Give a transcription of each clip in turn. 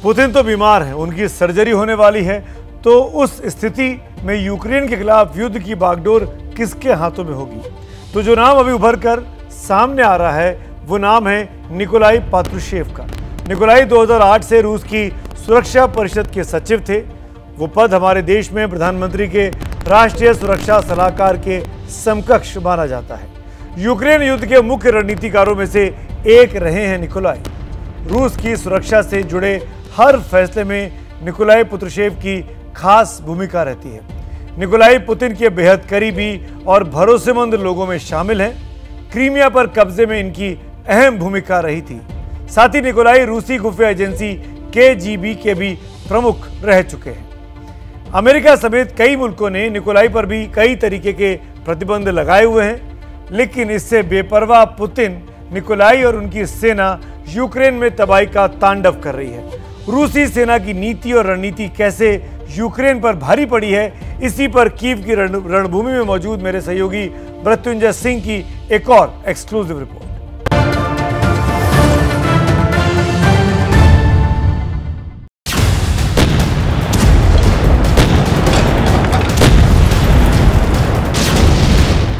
Putin तो बीमार हैं, उनकी सर्जरी होने वाली है, तो उस स्थिति में यूक्रेन के खिलाफ युद्ध की बागडोर किसके हाथों में होगी? तो जो नाम अभी उभर कर सामने आ रहा है वो नाम है निकोलाई पात्रुशेव का। निकोलाई 2008 से रूस की सुरक्षा परिषद के सचिव थे। वो पद हमारे देश में प्रधानमंत्री के राष्ट्रीय सुरक्षा सलाहकार के समकक्ष माना जाता है। यूक्रेन युद्ध के मुख्य रणनीतिकारों में से एक रहे हैं निकोलाई। रूस की सुरक्षा से जुड़े हर फैसले में निकोलाई पात्रुशेव की खास भूमिका रहती है। निकोलाई पुतिन के बेहद करीबी और भरोसेमंद लोगों में शामिल हैं। क्रीमिया पर कब्जे में इनकी अहम भूमिका रही थी। साथ ही निकोलाई रूसी खुफिया एजेंसी KGB के भी प्रमुख रह चुके हैं। अमेरिका समेत कई मुल्कों ने निकोलाई पर भी कई तरीके के प्रतिबंध लगाए हुए हैं, लेकिन इससे बेपरवाह पुतिन, निकोलाई और उनकी सेना यूक्रेन में तबाही का तांडव कर रही है। रूसी सेना की नीति और रणनीति कैसे यूक्रेन पर भारी पड़ी है, इसी पर कीव की रणभूमि में मौजूद मेरे सहयोगी मृत्युंजय सिंह की एक और एक्सक्लूसिव रिपोर्ट।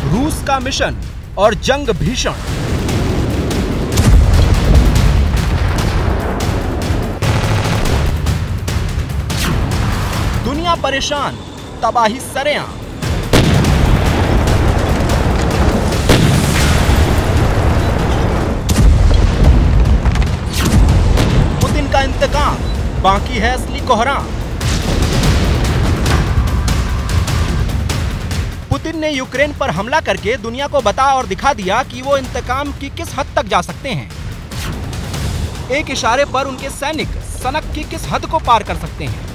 रूस का मिशन और जंग भीषण। दुनिया परेशान, तबाही सरेआम। पुतिन का इंतकाम, बाकी है असली कोहराम। पुतिन ने यूक्रेन पर हमला करके दुनिया को बता और दिखा दिया कि वो इंतकाम की किस हद तक जा सकते हैं। एक इशारे पर उनके सैनिक सनक की किस हद को पार कर सकते हैं।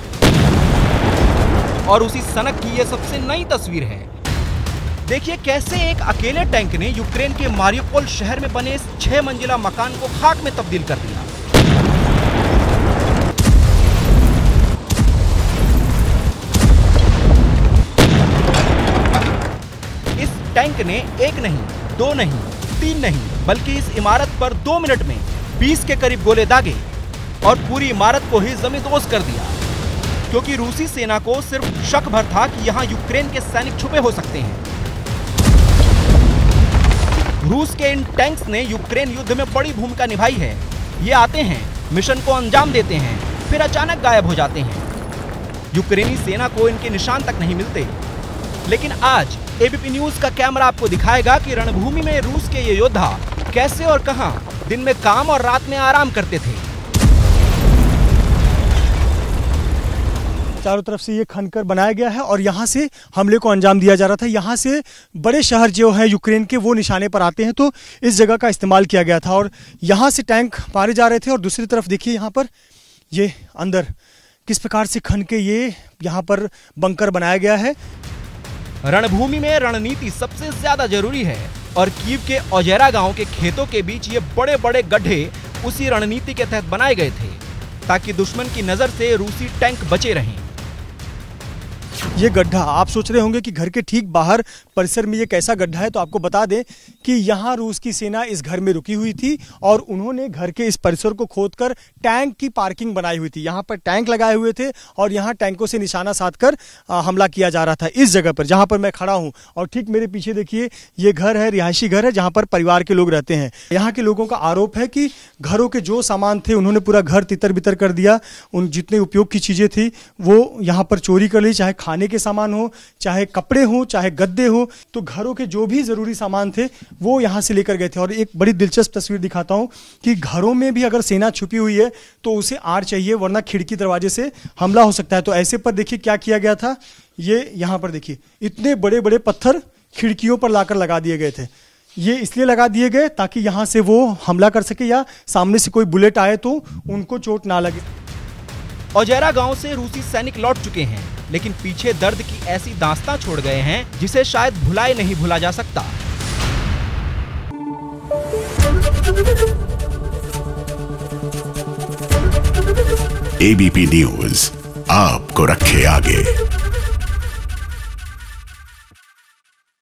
और उसी सनक की ये सबसे नई तस्वीर है। देखिए कैसे एक अकेले टैंक ने यूक्रेन के मारियोपोल शहर में बने इस 6 मंजिला मकान को खाक में तब्दील कर दिया। इस टैंक ने 1 नहीं, 2 नहीं, 3 नहीं, बल्कि इस इमारत पर 2 मिनट में 20 के करीब गोले दागे और पूरी इमारत को ही जमींदोज कर दिया, क्योंकि रूसी सेना को सिर्फ शक भर था कि यहां यूक्रेन के सैनिक छुपे हो सकते हैं। रूस के इन टैंक्स ने यूक्रेन युद्ध में बड़ी भूमिका निभाई है। ये आते हैं, मिशन को अंजाम देते हैं, फिर अचानक गायब हो जाते हैं। यूक्रेनी सेना को इनके निशान तक नहीं मिलते। लेकिन आज ABP न्यूज का कैमरा आपको दिखाएगा कि रणभूमि में रूस के ये योद्धा कैसे और कहां दिन में काम और रात में आराम करते थे। चारों तरफ से ये खनकर बनाया गया है और यहाँ से हमले को अंजाम दिया जा रहा था। यहाँ से बड़े शहर जो हैं यूक्रेन के वो निशाने पर आते हैं, तो इस जगह का इस्तेमाल किया गया था और यहाँ से टैंक मारे जा रहे थे। और दूसरी तरफ देखिए यहाँ पर ये अंदर किस प्रकार से खन के ये यहाँ पर बंकर बनाया गया है। रणभूमि में रणनीति सबसे ज्यादा जरूरी है और कीव के ओजेरा गांव के खेतों के बीच ये बड़े बड़े गड्ढे उसी रणनीति के तहत बनाए गए थे, ताकि दुश्मन की नजर से रूसी टैंक बचे रहें। ये गड्ढा आप सोच रहे होंगे कि घर के ठीक बाहर परिसर में ये कैसा गड्ढा है, तो आपको बता दें कि यहाँ रूस की सेना इस घर में रुकी हुई थी और उन्होंने घर के इस परिसर को खोदकर टैंक की पार्किंग बनाई हुई थी। यहाँ पर टैंक लगाए हुए थे और यहाँ टैंकों से निशाना साधकर हमला किया जा रहा था इस जगह पर जहाँ पर मैं खड़ा हूँ। और ठीक मेरे पीछे देखिए ये घर है, रिहायशी घर है, जहाँ पर परिवार के लोग रहते हैं। यहाँ के लोगों का आरोप है कि घरों के जो सामान थे उन्होंने पूरा घर तितर बितर कर दिया। उन जितने उपयोग की चीज़ें थी वो यहाँ पर चोरी कर ली, चाहे खाने के सामान हो, चाहे कपड़े हो, चाहे गद्दे हो। तो घरों के जो भी जरूरी सामान थे वो यहाँ से लेकर गए थे। और एक बड़ी दिलचस्प तस्वीर दिखाता हूँ कि घरों में भी अगर सेना छुपी हुई है तो उसे आड़ चाहिए, वरना खिड़की दरवाजे से हमला हो सकता है। तो ऐसे पर देखिए क्या किया गया था। ये यहाँ पर देखिए इतने बड़े बड़े पत्थर खिड़कियों पर लाकर लगा दिए गए थे। ये इसलिए लगा दिए गए ताकि यहाँ से वो हमला कर सके या सामने से कोई बुलेट आए तो उनको चोट ना लगे। ओजेरा गांव से रूसी सैनिक लौट चुके हैं, लेकिन पीछे दर्द की ऐसी दास्तां छोड़ गए हैं जिसे शायद भुलाए नहीं भुला जा सकता। ABP न्यूज आपको रखे आगे।